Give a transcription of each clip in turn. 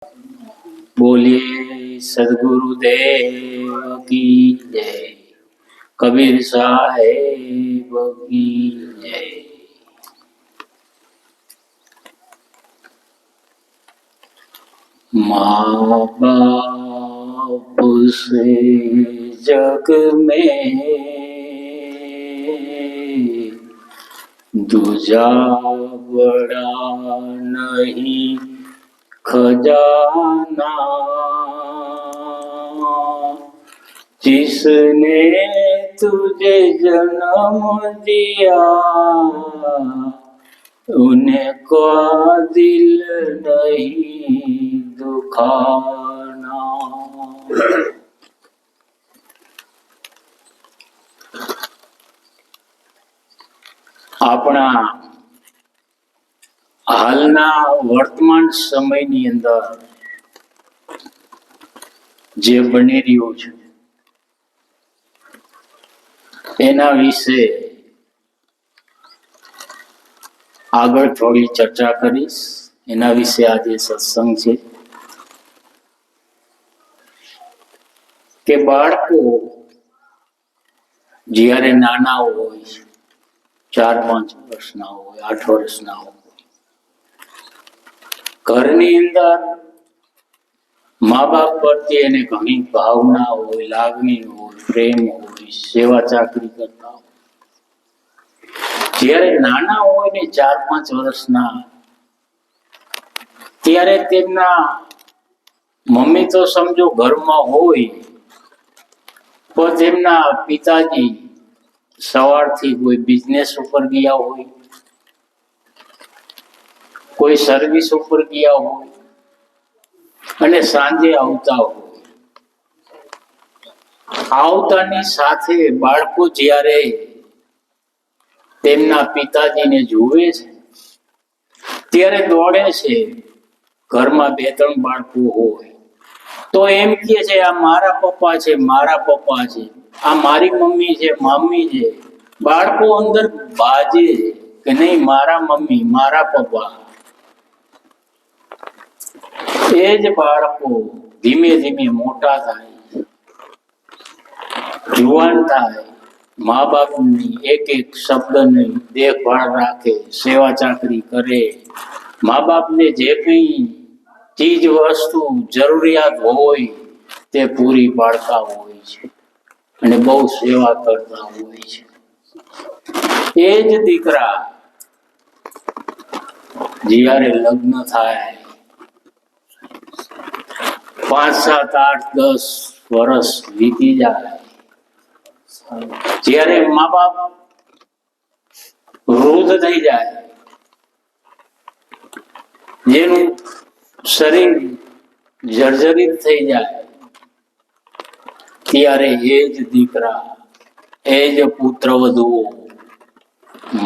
बोलिए सदगुरुदेव की जय। कबीर साहेब की जय। माँ बाप से जग में दूजा बड़ा नहीं खजाना। जिसने तुझे जन्म दिया उन्हें को दिल नहीं दुखाना। આપણા હાલના વર્તમાન સમયની અંદર જે બની રહ્યું છે એના વિશે આગળ થોડી ચર્ચા કરીશ. એના વિશે આજે સત્સંગ છે કે બાળકો જ્યારે નાના હોય, 4-5 વર્ષના હોય, 8 વર્ષના હોય, ઘરની અંદર મા બાપ પ્રત્યે એને ઘણી ભાવના હોય, લાગણી હોય, પ્રેમ હોય, સેવા ચાકરી કરતા હોય. જ્યારે નાના હોય ને 4-5 વર્ષના, ત્યારે તેમના મમ્મી તો સમજો ઘરમાં હોય, પણ તેમના પિતાજી સવારથી કોઈ બિઝનેસ ઉપર ગયા હોય, કોઈ સર્વિસ ઉપર ગયા હોય અને સાંજે આવતા હોય. આવતાની સાથે બાળકો જ્યારે તેમના પિતાજીને જુએ છે ત્યારે દોડે છે. ઘરમાં 2-3 બાળકો હોય તો એમ કહે છે, આ મારા પપ્પા છે, મારા પપ્પા છે, આ મારી મમ્મી છે, મમ્મી છે. બાળકો અંદર બાજે કે નહીં, મારા મમ્મી, મારા પપ્પા. એ જ બાળકો ધીમે ધીમે મોટા થાય, જુવાન થાય, મા બાપની એક શબ્દની દેખભાળ રાખે, સેવા ચાકરી કરે, મા બાપને જે કંઈ ચીજ વસ્તુ જરૂરિયાત હોય તે પૂરી પાડતા હોય છે અને બહુ સેવા કરતા હોય છે. એ જ દીકરા જ્યારે લગ્ન થાય, 5-7-8-10 વર્ષ વીતી જાય, જ્યારે મા બાપ વૃદ્ધ થઈ જાય, જેનું શરીર જર્જરિત થઈ જાય, ત્યારે એ જ દીકરા, એ જ પુત્રવધુઓ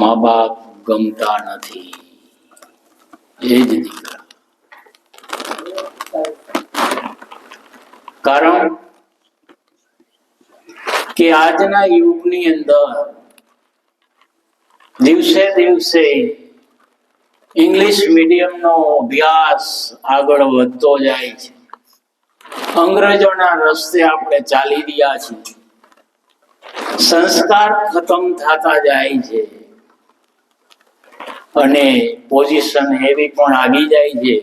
મા બાપ ગમતા નથી. એ જ દીકરા. કારણ કે આજના યુગની અંદર દિવસે દિવસે ઇંગ્લિશ મીડિયમનો અભ્યાસ આગળ વધતો જાય છે. અંગ્રેજોના રસ્તે આપણે ચાલી રહ્યા છીએ. સંસ્કાર ખતમ થતા જાય છે અને પોઝિશન એવી પણ આવી જાય છે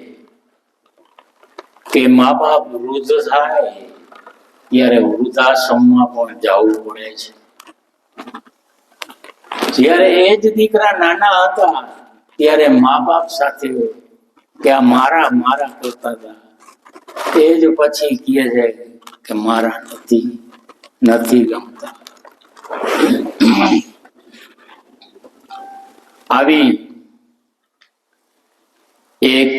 કે મા બાપ વૃદ્ધ થાય ત્યારે વૃદ્ધાશ્રમમાં પણ જવું પડે છે. જ્યારે એ જ દીકરા નાના હતા ત્યારે મા બાપ સાથે કે આ મારા મારા કરતા હતા, એ જ પછી કહે છે કે મારા નથી ગમતા. આવી એક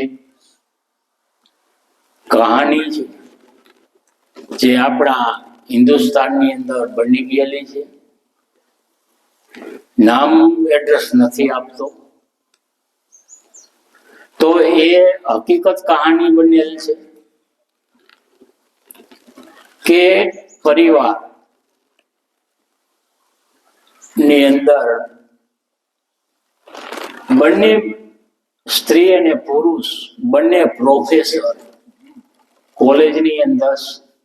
કહાની છે જે આપણા હિન્દુસ્તાનની અંદર બની ગયેલી છે. નામ એડ્રેસ નથી આપતો, તો એ હકીકત કહાની બનેલ છે કે પરિવાર ની અંદર બંને સ્ત્રી અને પુરુષ બંને પ્રોફેસર કોલેજની અંદર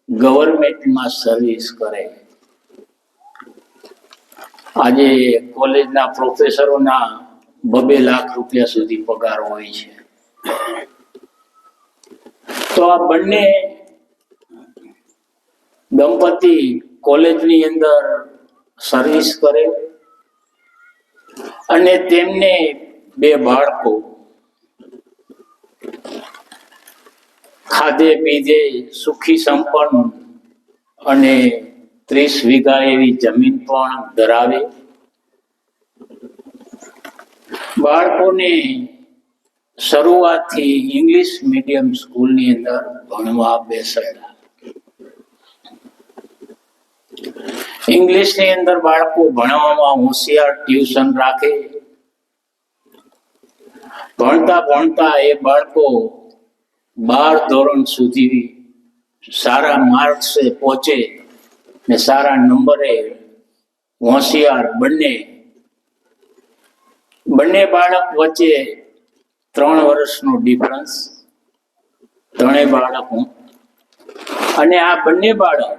ગવર્મેન્ટમાં સર્વિસ કરે. આજે કોલેજના પ્રોફેસરોના 2-2 લાખ રૂપિયા સુધી પગાર હોય છે. તો આ બંને દંપતી કોલેજની અંદર સર્વિસ કરે અને તેમને 2 બાળકો, ખાધે પીધે સુખી સંપન્ન અને 30 વીઘા એવી જમીન પણ ધરાવે. બાળકોને શરૂઆતથી ઇંગ્લિશ મીડિયમ સ્કૂલની અંદર ભણવા બેસાડ્યા. ઇંગ્લિશની અંદર બાળકો ભણવામાં હોશિયાર, ટ્યુશન રાખે. ભણતા ભણતા એ બાળકો 12 ધોરણ સુધી સારા માર્ક્સે પહોંચે ને સારા નંબરે હોશિયાર. બંને બાળક વચ્ચે 3 વર્ષનો ડિફરન્સ, 3 બાળકો. અને આ બંને બાળક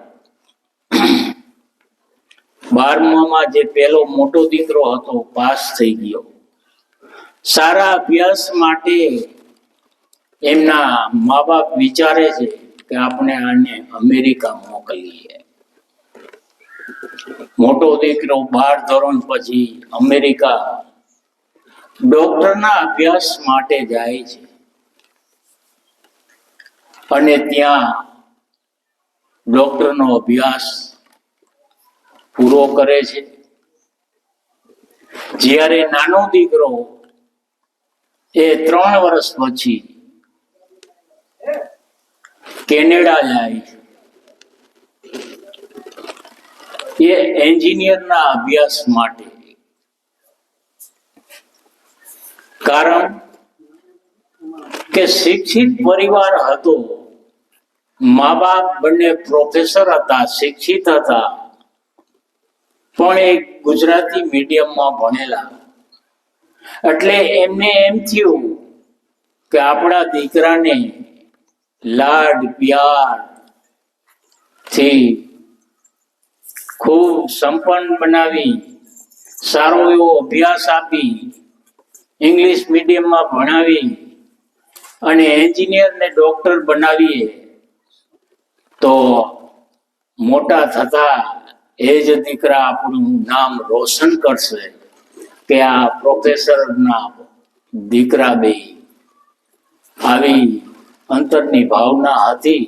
12માં જે પેલો મોટો દીકરો હતો પાસ થઈ ગયો. સારા અભ્યાસ માટે એમના મા બાપ વિચારે છે કે આપણે આને અમેરિકા મોકલીએ. મોટો દીકરો 12 ધોરણ પછી અમેરિકા ડોક્ટરના અભ્યાસ માટે જાય છે અને ત્યાં ડોક્ટરનો અભ્યાસ પૂરો કરે છે. જ્યારે નાનો દીકરો એ 3 વર્ષ પછી કેનેડા જાય છે. એ એન્જિનિયરના અભ્યાસ માટે. કારણ કે શિક્ષિત પરિવાર હતો, મા બાપ બંને પ્રોફેસર હતા, શિક્ષિત હતા, પણ એ ગુજરાતી મીડિયમમાં ભણેલા. એટલે એમને એમ થયું કે આપણા દીકરાને લાડ પ્યાર થી ખૂબ સંપન્ન બનાવી, સારો એવો અભ્યાસ આપી, ઇંગ્લિશ મીડિયમમાં ભણાવી અને એન્જિનિયર ને ડોક્ટર બનાવીએ તો મોટા થતા એ જ દીકરા આપણું નામ રોશન કરશે કે આ પ્રોફેસરના દીકરા. બે આવી અંતરની ભાવના હતી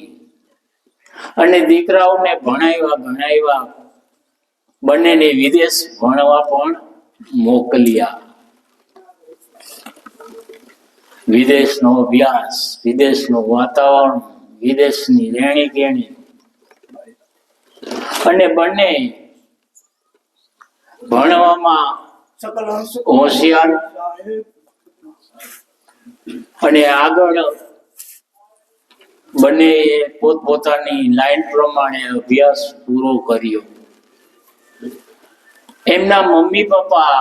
અને દીકરાઓને ભણાવ્યા, બંનેને વિદેશ ભણવા પણ મોકલ્યા. વિદેશનો અભ્યાસ, વિદેશનું વાતાવરણ, વિદેશની રહેણી કહેણી, અને બંને ભણવામાં હોશિયાર અને આગળ બંને પોતપોતાની લાઈન પ્રમાણે અભ્યાસ પૂરો કર્યો. એમના મમ્મી પપ્પા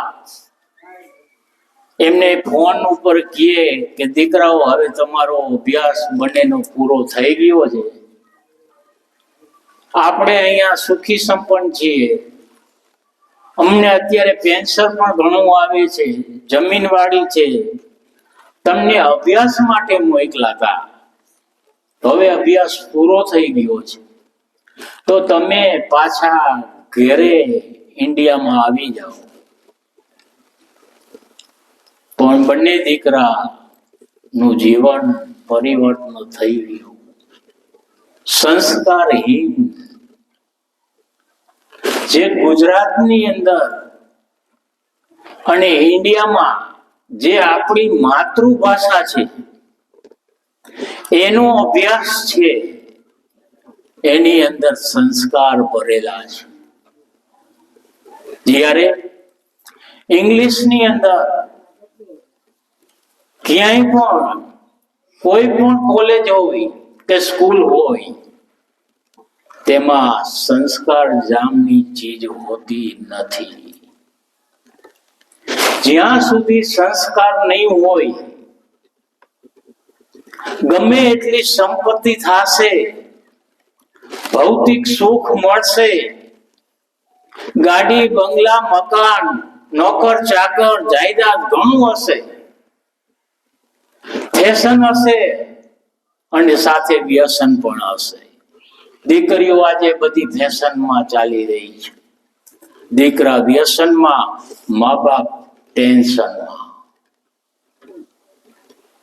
એમને ફોન ઉપર કહે કે દીકરાઓ હવે તમારો અભ્યાસ બંનેનો પૂરો થઈ ગયો છે, આપણે અહીંયા સુખી સંપન્ન છીએ, અમને અત્યારે પેન્શન પણ ઘણું આવે છે, જમીન વાડી છે, તમને અભ્યાસ માટે મોકલાતા, હવે અભ્યાસ પૂરો થઈ ગયો છે તો તમે પાછા ઘરે ઇન્ડિયામાં આવી જાઓ. પણ બંને દીકરા નું જીવન પરિવર્તન થઈ ગયું. સંસ્કારહીન, જે ગુજરાતની અંદર અને ઇન્ડિયામાં જે આપણી માતૃભાષા છે એનો અભ્યાસ છે, એની અંદર સંસ્કાર ભરેલા છે. જ્યારે ઇંગ્લિશની અંદર ક્યાંય પણ કોઈ પણ કોલેજ હોય કે સ્કૂલ હોય તેમાં સંસ્કાર જામની ચીજ હોતી નથી. જ્યાં સુધી સંસ્કાર નહીં હોય ગમે એટલી સંપત્તિ થશે, ભૌતિક સુખ મળશે, ગાડી, બંગલા, મકાન, નોકર, ચાકર, જાયદાદ ઘણું હશે, ફેશન હશે અને સાથે વ્યસન પણ હશે. દીકરીઓ આજે બધી ફેશનમાં ચાલી રહી છે, દીકરા વ્યસનમાં, મા બાપ ટેન્શનમાં.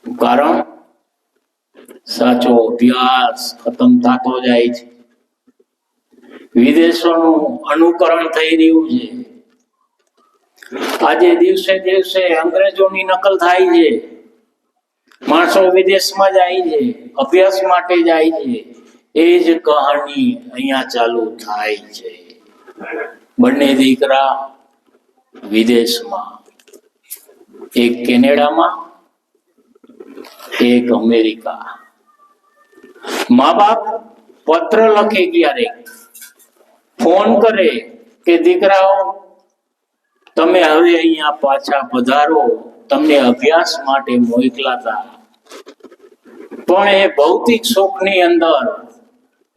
કારણ સાચો અભ્યાસ ખતમ થતો જાય છે, વિદેશોનું અનુકરણ થઈ રહ્યું છે. આજે દિવસે દિવસે અંગ્રેજોની નકલ થાય છે, માણસો વિદેશમાં જાય છે, અભ્યાસ માટે જાય છે. એ જ કહાની અહીંયા ચાલુ થાય છે. બંને દીકરા વિદેશમાં, એક કેનેડામાં, એક અમેરિકા. મા બાપ પત્ર લખે, ક્યારેક ફોન કરે કે દીકરાઓ તમે હવે અહીંયા પાછા પધારો, તમને અભ્યાસ માટે મોકલાતા. પણ એ ભૌતિક સુખની અંદર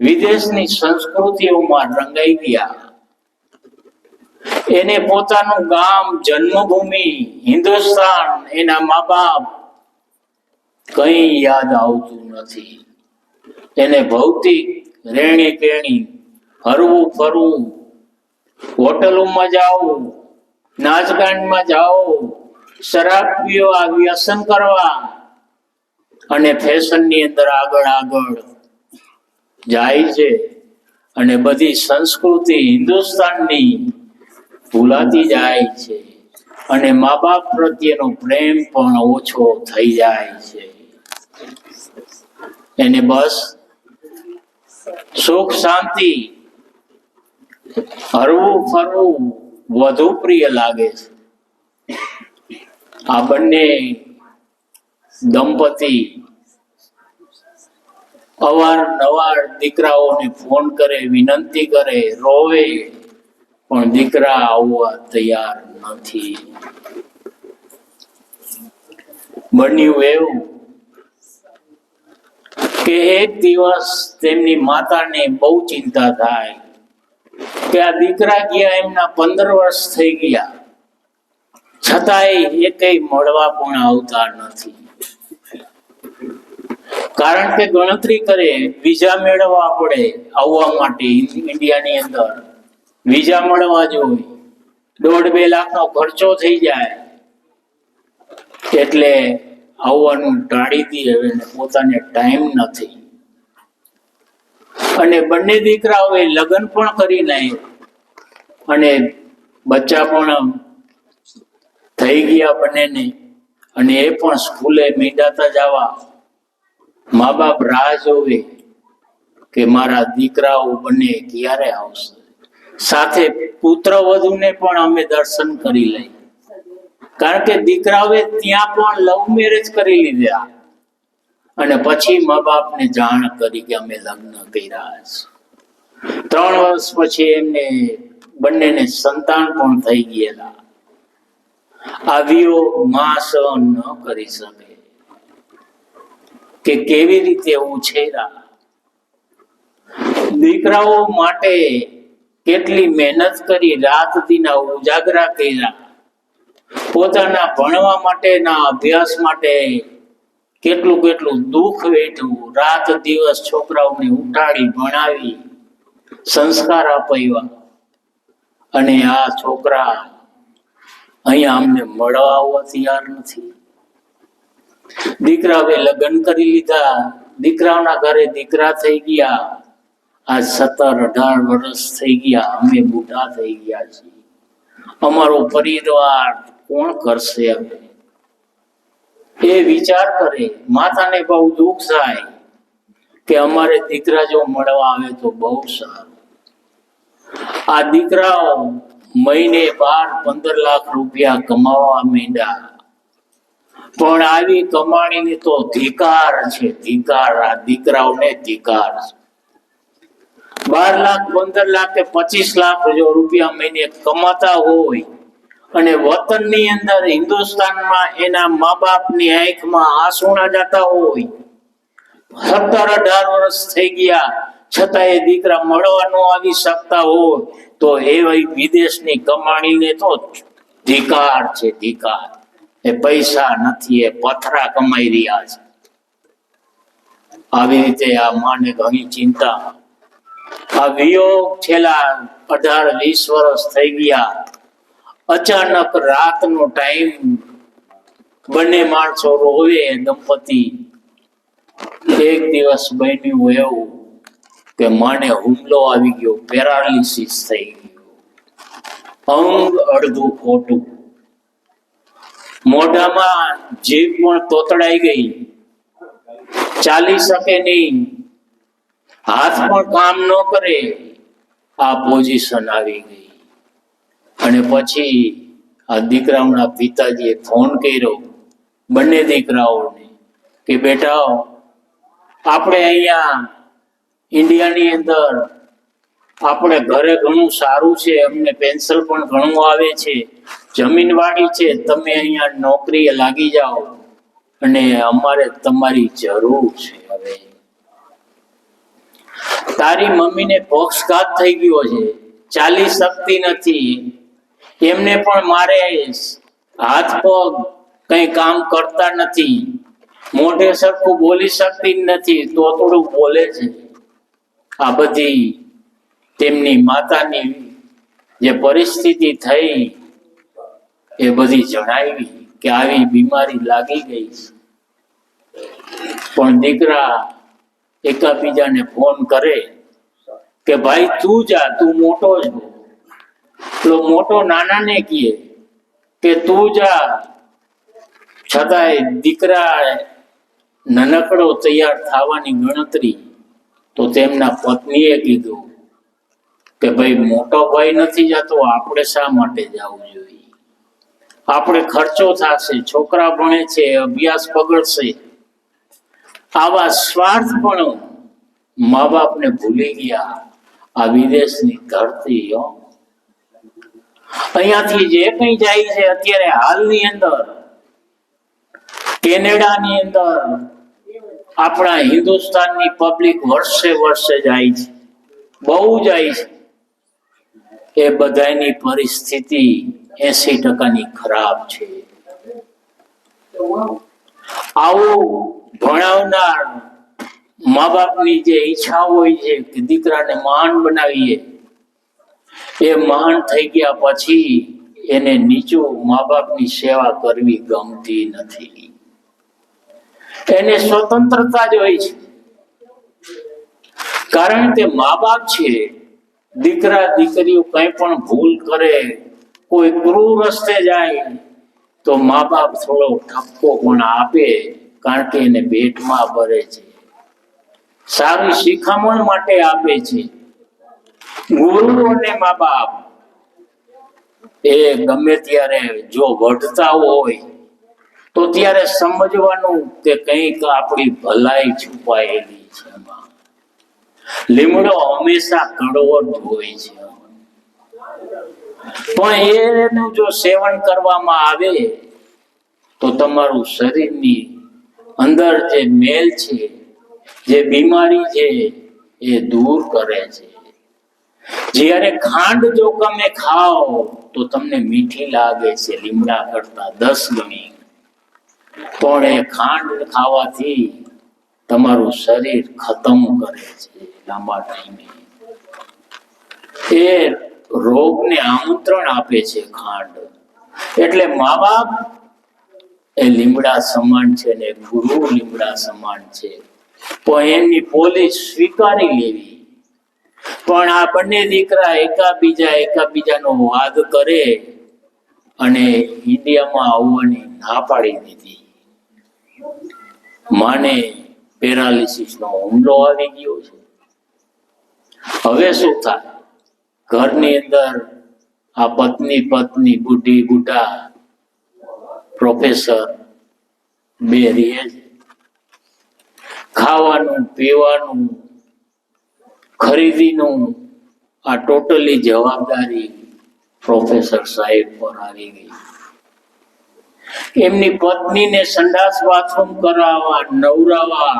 વિદેશની સંસ્કૃતિઓમાં રંગાઈ ગયા. એને પોતાનું ગામ, જન્મભૂમિ, હિન્દુસ્તાન, એના મા બાપ કઈ યાદ આવતું નથી. એને ભૌતિક રેણી કેણી, હરવું ફરવું, હોટલોમાં જાઓ, નાચગાનમાં જાઓ, શરાબ પીવા, વ્યસન કરવા અને ફેશનની અંદર આગળ આગળ જાય છે. અને બધી સંસ્કૃતિ હિન્દુસ્તાનની ભૂલાતી જાય છે અને મા બાપ પ્રત્યેનો પ્રેમ પણ ઓછો થઈ જાય છે. એને બસ સુખ શાંતિ, હરવું ફરવું વધુ પ્રિય લાગે છે. આ બંને દંપતી અવારનવાર દીકરાઓને ફોન કરે, વિનંતી કરે, રોવે, પણ દીકરા આવવા તૈયાર નથી. બન્યું એવું કે એક દિવસ તેમની માતાને બહુ ચિંતા થાય કે આ દીકરા ગયા એમના 15 વર્ષ થઈ ગયા, છતાંય એ કઈ મળવા પણ આવતા નથી. કારણ કે ગણતરી કરે, વિઝા મેળવવા પડે આવવા માટે. ઇન્ડિયાની અંદર વિઝા મળવા જોઈએ, 1.5-2 લાખનો ખર્ચો થઈ જાય, એટલે આવવાનું ટાળી દે. હવે પોતાને ટાઈમ નથી. અને બંને દીકરાઓએ લગ્ન પણ કરી લે અને બચ્ચા પણ થઈ ગયા બંનેને, અને એ પણ સ્કૂલે મીંડાતા જવા. મા બાપ રાહ જોવે કે મારા દીકરાઓ બંને ક્યારે આવશે. સાથે પુત્ર વધુને પણ અમે દર્શન કરી લઈ, કારણ કે દીકરાઓએ ત્યાં પણ લવ મેરેજ કરી લીધા અને પછી મા બાપને જાણ કરી કે અમે લગ્ન કર્યા છે. 3 વર્ષ પછી એમને બંનેને સંતાન પણ થઈ ગયેલા. આવ્યો માં સહન ન કરી શકે કે કેવી રીતે ઉછેરા. દીકરાઓ માટે કેટલી મહેનત કરી, રાત દીના ઉજાગરા કર્યા, પોતાના ભણવા માટેના અભ્યાસ માટે કેટલું કેટલું દુઃખ વેઠવું, રાત દિવસ છોકરાઓને ઉઠાડી ભણાવી સંસ્કાર આપ્યા. અને આ છોકરા અહીંયા અમને મળવા આવવા તૈયાર નથી. દીકરાએ લગ્ન કરી લીધા, દીકરાઓના ઘરે દીકરા થઈ ગયા. આ 17-18 વર્ષ થઈ ગયા, અમે બુઢા થઈ ગયા છીએ. અમારો પરિવાર કોણ કરશે? હવે એ વિચાર કરે. માતાને બહુ દુઃખ થાય કે અમારે દીકરા જો મળવા આવે તો બહુ સારું. આ દીકરાઓ મહિને 12-15 લાખ રૂપિયા કમાવા માંડ્યા, પણ આવી કમાણીની તો ધિકાર છે, ધિકાર. આ દીકરાઓને ધિકાર છે. 12 લાખ, 15 લાખ કે 25 લાખ જો રૂપિયા મહિને કમાતા હોય અને વતનની અંદર હિન્દુસ્તાનમાં એના મા બાપની આંખમાં આંસુ ના જતા હોય, 17-18 વર્ષ થઈ ગયા છતાં એ દીકરા મળવા ન આવી શકતા હોય તો એ વિદેશની કમાણીને તો ધિકાર છે, ધિકાર. એ પૈસા નથી, એ પથરા કમાઈ રહ્યા છે. આવી રીતે આ માને ઘણી ચિંતા. આ વિયોગ છેલ્લા 18-20 વર્ષ થઈ ગયા. અચાનક રાતનો ટાઈમ, બંને માણસો રોવે, દંપતી. એક દિવસ બન્યું એવું કે માને હુમલો આવી ગયો, પેરાલિસિસ થઈ ગયો, અંગ અડધું ખોટું, મોઢામાં જીભ પણ તોતડાઈ ગઈ, ચાલી શકે નહીં, હાથ પણ કામ ન કરે. આ પોઝિશન આવી ગઈ. અને પછી આ દીકરાઓના પિતાજીએ ફોન કર્યો બંને દીકરાઓને કે બેટા, આપણે અહીંયા ઇન્ડિયાની અંદર આપણે ઘરે ઘણું સારું છે, અમને પેન્શન પણ ઘણું આવે છે, જમીન વાડી છે, તમે અહીંયા નોકરીએ લાગી જાઓ અને અમારે તમારી જરૂર છે. હવે તારી મમ્મીને પક્ષઘાત થઈ ગયો છે, ચાલી શકતી નથી, એમને પણ મારે હાથ પગ કઈ કામ કરતા નથી, મોઢે સરખું બોલી શકતી નથી, તો થોડું બોલે છે. આ બધી તેમની માતાની જે પરિસ્થિતિ થઈ એ બધી જણાવી કે આવી બીમારી લાગી ગઈ છે. પણ દીકરા એકાબીજાને ફોન કરે કે ભાઈ તું જા, તું મોટો છો. તો મોટો નાનાને કહે કે તું જા. છતાંય દીકરા નાનકડો તૈયાર થવાની ગણતરી. તો તેમના પત્નીએ કીધું કે ભાઈ મોટો ભાઈ નથી જતો, આપણે શા માટે જવું જોઈએ? આપણે ખર્ચો થશે, છોકરા ભણે છે, અભ્યાસ બગડશે. આવા સ્વાર્થ પણ મા બાપને ભૂલી ગયા. આ વિદેશની ધરતી, અહીંયાથી જે કઈ જાય છે અત્યારે હાલની અંદર કેનેડાની અંદર આપણા હિન્દુસ્તાનની પબ્લિક વર્ષે વર્ષે જાય છે, બહુ જાય છે. એ બધાની પરિસ્થિતિ 80% ખરાબ છે. આવું ભણાવનાર મા બાપની જે ઈચ્છા હોય છે કે દીકરાને મહાન બનાવીએ, એ મહાન થઈ ગયા પછી એને નીચું મા બાપની સેવા કરવી ગમતી નથી. એને સ્વતંત્રતા જ હોય છે, કારણ કે મા બાપ છે. દીકરા દીકરીઓ કઈ પણ ભૂલ કરે, કોઈ ક્રૂર રસ્તે જાય તો મા બાપ થોડો ઠપકો પણ આપે, કારણ કે એને પેટમાં ભરે છે, સારી શિખામણ માટે આપે છે. ગુરુ અને મા બાપ એ ગમે ત્યારે જો વઢતા હોય તો ત્યારે સમજવાનું કે કંઈક આપણી ભલાઈ છુપાયેલી છે. લીમડો હંમેશા કડવો જ હોય છે, પણ એનું જો સેવન કરવામાં આવે તો તમારું શરીરની અંદર જે મેલ છે, જે બીમારી છે, એ દૂર કરે છે. જ્યારે ખાંડ જો તમે ખાઓ તો તમને મીઠી લાગે છે લીમડા કરતા 10 ગણી, પણ એ ખાંડ ખાવાથી તમારું શરીર ખતમ કરે છે લાંબા ટાઈમે. એ રોગને આમંત્રણ આપે છે ખાંડ. એટલે મા બાપ એ લીમડા સમાન છે ને ગુરુ લીમડા સમાન છે, પણ એમની પોલીસ સ્વીકારી લેવી. પણ આ બંને દીકરા એકાબીજાનો વાદ કરે અને ઇન્ડિયામાં આવવાની ના પાડી દીધી. માને પેરાલિસિસ નો હુમલો આવી ગયો છે. હવે શું થાય? ઘરની અંદર આ પત્ની બુઢા પ્રોફેસર બે રહે છે. ખાવાનું પીવાનું ખરીદીનું આ ટોટલી જવાબદારી પ્રોફેસર સાહેબ પર આવી ગઈ. એમની પત્નીને સંડાસ બાથરૂમ કરાવવા, નવરાવા,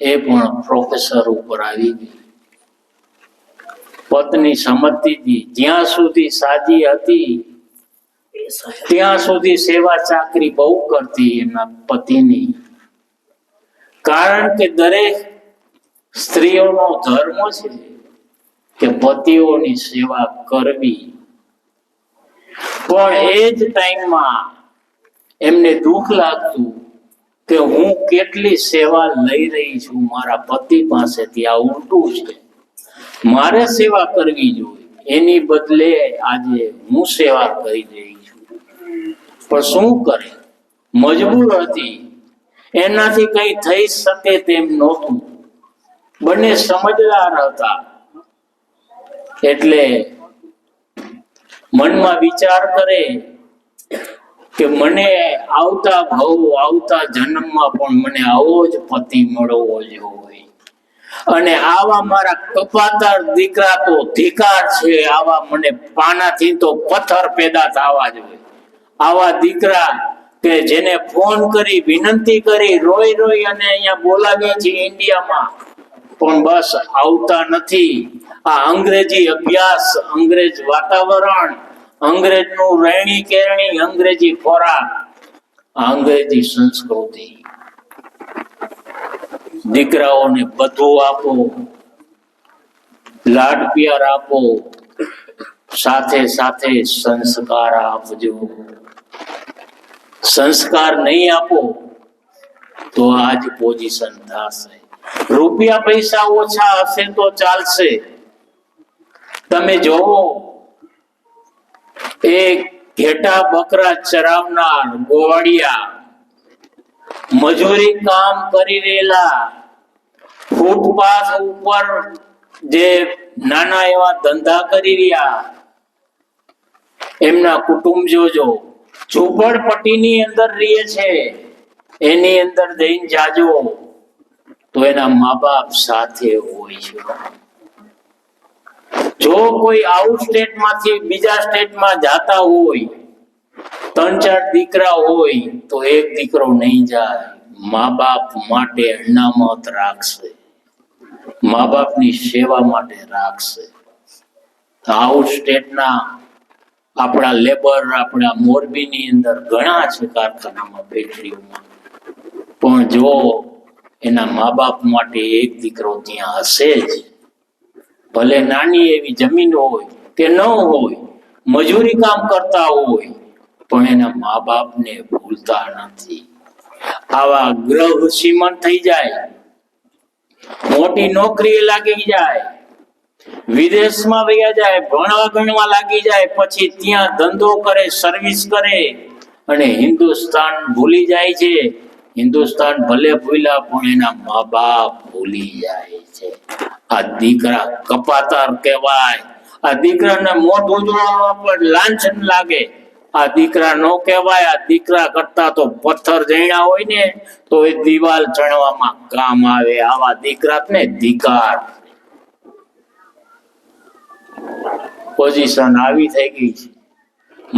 એ પણ પ્રોફેસર ઉપર આવી ગઈ. પત્ની સમજતી હતી, જ્યાં સુધી સાજી હતી ત્યાં સુધી સેવા ચાકરી બહુ કરતી એમના પતિની. કારણ કે દરેક સ્ત્રીઓનો ધર્મ છે કે પતિઓની સેવા કરવી. પણ એ જ ટાઈમમાં એમને દુઃખ લાગતું કે હું કેટલી સેવા લઈ રહી છું મારા પતિ પાસેથી, આ ઉલટું છે. મારે સેવા કરવી જોઈએ, એની બદલે આજે હું સેવા કરી રહી છું. પણ શું કરે, મજબૂર હતી, એનાથી કઈ થઈ શકે તેમ નહોતું. બંને સમજદાર હતા એટલે મનમાં વિચાર કરે કે મને આવતા ભવ, આવતા જન્મમાં પણ મને આવો જ પતિ મળવો જોઈએ. અને આવા મારા કપાતર દીકરા તો ધિકાર છે, આવા મને પાનાથી તો પથ્થર પેદા થવા જોઈએ. આવા દીકરા કે જેને ફોન કરી વિનંતી કરી રોઈ રોઈ અને અહીંયા બોલાવ્યા છે ઇન્ડિયામાં, પણ બસ આવતા નથી. આ અંગ્રેજી અભ્યાસ, અંગ્રેજ વાતાવરણ, અંગ્રેજનું રહેણી કેરણી, અંગ્રેજી ખોરાક, અંગ્રેજી સંસ્કૃતિ. દીકરાઓને બધું આપો, લાડ પ્યાર આપો, સાથે સાથે સંસ્કાર આપજો. સંસ્કાર નહીં આપો તો આજ પોઝિશન થશે. રૂપિયા પૈસા ઓછા હશે તો ચાલશે. તમે જોવો, એક ઘેટા બકરા ચરાવનાર ગોવાળિયા, મજૂરી કામ કરી રહેલા, ફૂટપાથ ઉપર જે નાના એવા ધંધા કરી રહ્યા, એમના કુટુંબ જોજો, ઝૂંપડપટ્ટીની અંદર રહે છે. એની અંદર જઈને જાજો તો એના મા બાપ સાથે હોય છે. જો કોઈ આઉટ સ્ટેટ માંથી બીજા સ્ટેટમાં જાતા હોય, 3-4 દીકરા હોય તો એક દીકરો નહીં જાય. મા બાપ માટે અનામત રાખશે, મા બાપની સેવા માટે રાખશે. આઉટ સ્ટેટના આપણા લેબર, આપણા મોરબીની અંદર ઘણા છે કારખાનામાં, ફેક્ટરીઓમાં, પણ જો એના મા બાપ માટે એક દીકરો ત્યાં હશે જ. ભલે નાની એવી જમીન હોય કે ન હોય, મજૂરી કામ કરતા હોય, પણ એના મા બાપને ભૂલતા નથી. આવા ગ્રહ શ્રીમંત થઈ જાય, મોટી નોકરી લાગી જાય, વિદેશમાં વયા જાય, ભણવા ગણવા લાગી જાય, પછી ત્યાં ધંધો કરે, સર્વિસ કરે અને હિન્દુસ્તાન ભૂલી જાય છે. હિન્દુસ્તાન ભલે ભૂલ્યા પણ એના મા બાપ ભૂલી જાય છે. આ દીકરા કપાતર કહેવાય. આ દીકરાને મોઢું જોડવામાં પણ લાંછન લાગે. આ દીકરા નો કહેવાય. આ દીકરા કરતા તો પથ્થર જણ્યા હોય ને તો એ દિવાલ ચણવામાં કામ આવે. આવા દીકરાને ધિકાર. પોઝિશન આવી થઈ ગઈ છે.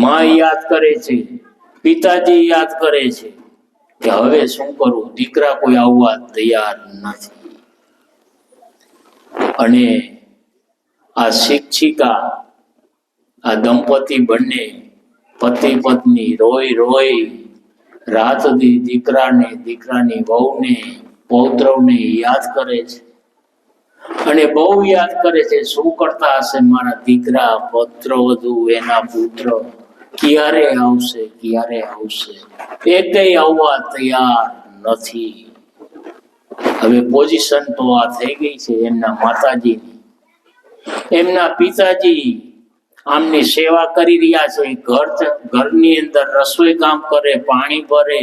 માં યાદ કરે છે, પિતાજી યાદ કરે છે કે હવે શું કરું, દીકરા કોઈ આવવા તૈયાર નથી. અને આ શિક્ષિકા, આ દંપતી બંને પતિ પત્ની રોઈ રોઈ રાત દી દીકરાને, દીકરાની વહુને, પૌત્રને યાદ કરે છે. અને બહુ યાદ કરે છે. શું કરતા હશે મારા દીકરા, પુત્રવધુ, એના પુત્ર ક્યારે આવશે, ક્યારે આવશે? એકેય આવવા તૈયાર નથી. હવે પોઝિશન તો આ થઈ ગઈ છે એમના માતાજીની. એમના પિતાજી આમની સેવા કરી રહ્યા છે. ઘરની અંદર રસોઈ કામ કરે, પાણી ભરે,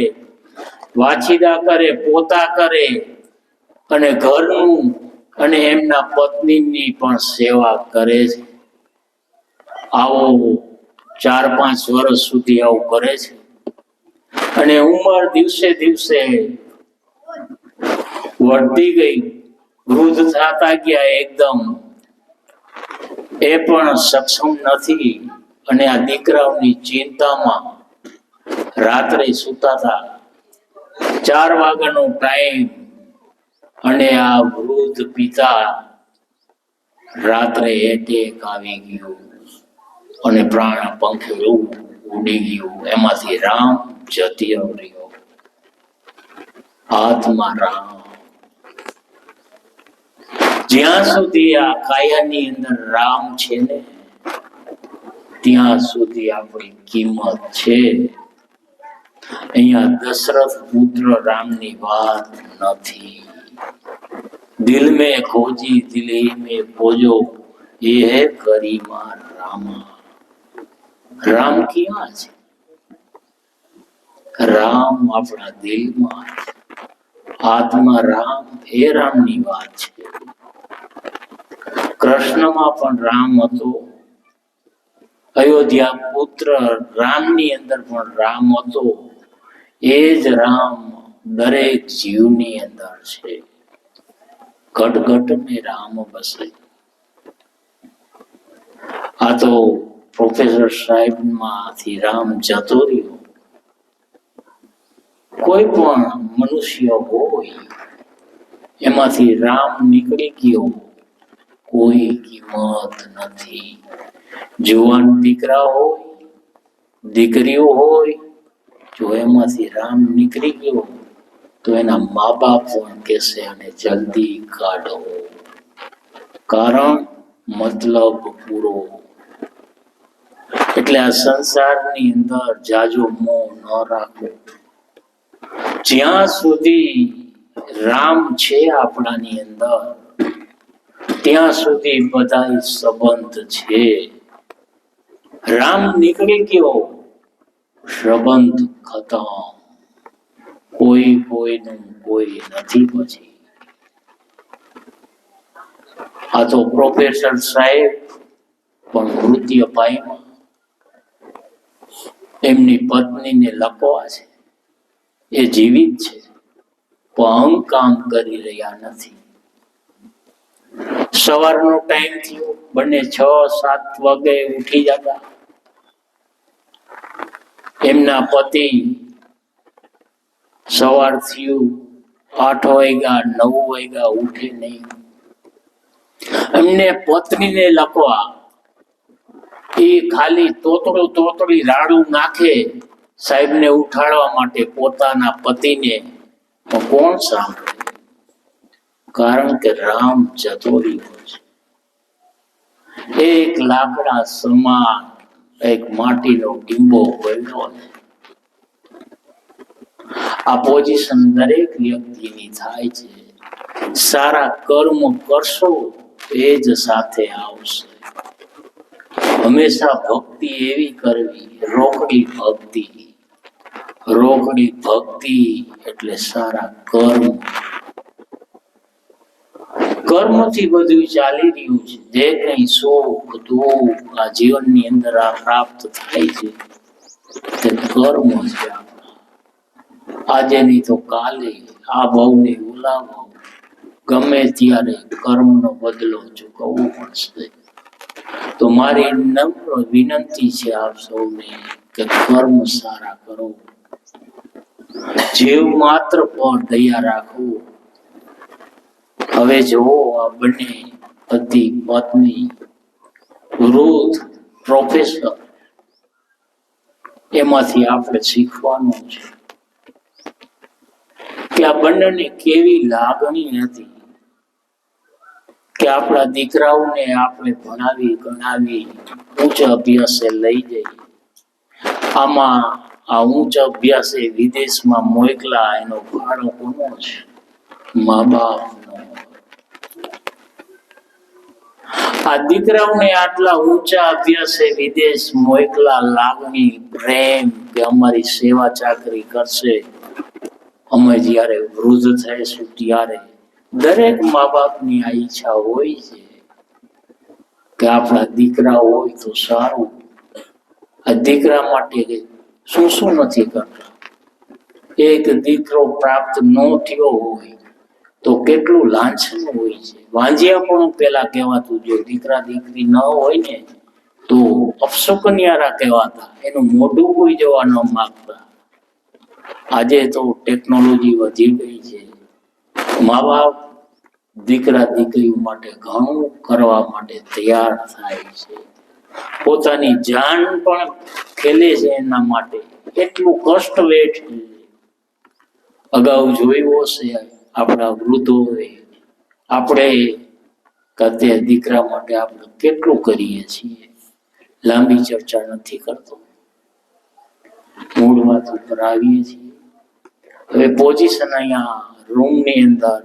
વાછીદા કરે, પોતા કરે અને ઘરનું અને એમના પત્નીની પણ સેવા કરે છે. આવો 4-5 વર્ષ સુધી આવું કરે છે. અને ઉંમર દિવસે દિવસે વધતી ગઈ, વૃદ્ધ થતા ગયા એકદમ. એ પણ સક્ષમ નથી. અને આ દીકરાઓની ચિંતામાં રાત્રે સૂતા હતા. 4 વાગ્યાનો ટાઈમ, અને આ વૃદ્ધ પિતા રાત્રે એટેક આવી ગયું અને પ્રાણ પંખી ઉડી ગયું. એમાંથી રામ જતી રહ્યો. હાથમાં રામ. જ્યાં સુધી આ કાયાની અંદર રામ છે ને ત્યાં સુધી આપણી કિંમત છે. અહીંયા દશરથ પુત્ર રામની વાત નથી. દિલ में खोजी दिल में खोजो ये है गरिमा रामा. રામ ક્યાં છે? રામ આપણા દિલમાં છે. હાથમાં રામ એ રામની વાત છે. કૃષ્ણમાં પણ રામ હતો. અયોધ્યા પુત્ર રામની અંદર પણ રામ હતો. એ જ રામ દરેક જીવની અંદર છે. ઘટ ઘટ ને રામ બસે. આ તો પ્રોફેસર સાહેબ માંથી રામ જતો રહ્યો. કોઈ પણ મનુષ્ય હોય એમાંથી રામ નીકળી ગયો, કોઈ કિંમત નથી. જુવાન દીકરા હોય, દીકરીઓ હોય, જો એમાંથી રામ નીકળી ગયો તો એના મા બાપ પણ કહેશે અને જલ્દી કાઢો, કારણ મતલબ પૂરો. એટલે આ સંસારની અંદર જાજો મોહ ન રાખો. જ્યાં સુધી રામ છે આપણાની અંદર ત્યાં સુધી બધા સંબંધ છે. રામ નીકળી ગયો, સંબંધ ખતમ. કોઈ કોઈનું કોઈ નથી પછી. આ તો પ્રોફેસર સાહેબ પણ મૃત્યુ પામ્યા. એમની પત્નીને લકવા છે, એ જીવિત છે પણ કામ કરી રહ્યા નથી. સવારનો ટાઈમ થયો, બંને 6-7 વાગે ઉઠી જતા. એમના પતિ સવાર થયું 8 વાગ્યા 9 વાગ્યા ઉઠે નહીં. એમને પત્નીને લખવા એ ખાલી તોતડી રાડું નાખે સાહેબને ઉઠાડવા માટે પોતાના પતિને. તો કોણ સાંભળે? કારણ કે રામ જતો રહ્યો છે. એક લાકડા સમાન એક માટીનો ડીંબો પડ્યો ને. આ પોઝિશન દરેક વ્યક્તિની થાય છે. સારા કર્મ કરશો એ જ સાથે આવશે. હંમેશા ભક્તિ એવી કરવી, રોકડી ભક્તિ. રોકડી ભક્તિ એટલે સારા કર્મ. કર્મથી બધું ચાલી રહ્યું છે. જે કઈ સુખ દુઃખ આ જીવનની અંદર આ પ્રાપ્ત થાય છે તે કર્મ છે. આજે નહીં તો કાલે, આ ભાવને ઓલા ભાવ, ગમે ત્યારે કર્મનો બદલો ચૂકવવો પડશે. તો મારી નમ્ર વિનંતી છે આપ સૌને કે કર્મ સારા કરો. જીવ માત્ર પર દયા રાખો. હવે જુઓ આ બંને પતિ પત્ની વૃદ્ધ પ્રોફેસર, એમાંથી આપણે શીખવાનું છે કે આ બંનેને કેવી લાગણી હતી કે આપણા દીકરાઓને આપણે ભણાવી ગણાવી ઉચ્ચ અભ્યાસે લઈ જઈએ. આમાં આ ઉચ્ચ અભ્યાસે વિદેશમાં મોકલા એનો ફાળો કોનો છે? મા બાપનો. આ દીકરાઓને આટલા ઊંચા અભ્યાસે વિદેશ મોકલા, લાગણી પ્રેમ કે અમારી સેવા ચાકરી કરશે, અમે જ્યારે વૃદ્ધ થઈશું ત્યારે. દરેક મા બાપની આ ઈચ્છા હોય છે કે આપણા દીકરા હોય તો સારું. આ દીકરા માટે શું શું નથી કરતા. એક દીકરો પ્રાપ્ત ન થયો હોય તો કેટલું લાંછન હોય છે. વાંજિયા પણ પેલા કહેવાતું, જો દીકરા દીકરી ન હોય ને તો અપશુકન્યારા કહેવાતા. એનું મોઢું કોઈ જવા ન માંગતા. આજે તો ટેકનોલોજી વધી ગઈ છે. મા બાપ દીકરા દીકરીઓ માટે ઘણું કરવા માટે તૈયાર થાય છે, પોતાની જાન પણ ખેલે છે એના માટે, એટલું કષ્ટ વેઠે છે. અગાઉ જોયું હશે આપણા વૃદ્ધોએ, આપણે કતે દીકરા માટે આપણે કેટલું કરીએ છીએ. લાંબી ચર્ચા નથી કરતો, મૂળ વાત ઉપર આવીએ છીએ. હવે પોઝિશન અહીંયા રૂમની અંદર